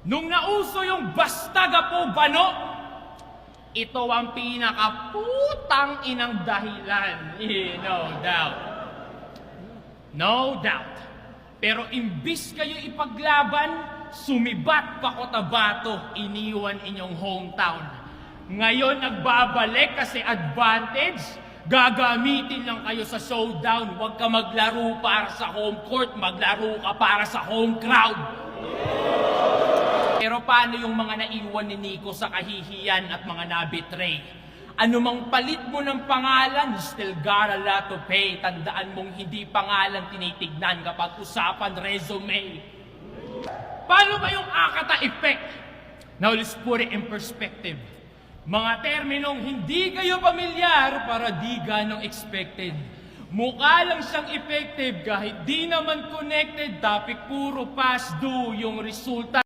Nung nauso yung Bastaga po Bano, ito ang pinakaputang inang dahilan. No doubt. No doubt. Pero imbis kayo ipaglaban, sumibat pa Cotabato, iniwan inyong hometown. Ngayon nagbabalik kasi advantage, gagamitin lang kayo sa showdown. Huwag ka maglaro para sa home court, maglaro ka para sa home crowd. Pero paano yung mga naiwan ni Nico sa kahihiyan at mga nabitray? Ano mang palit mo ng pangalan, still got a lot to pay. Tandaan mong hindi pangalan tinitignan kapag usapan resume. Paano ba yung Akata effect? Now let's put it in perspective. Mga terminong hindi kayo pamilyar para di ganong expected. Mukha lang siyang effective kahit di naman connected. Topic puro past due yung resulta.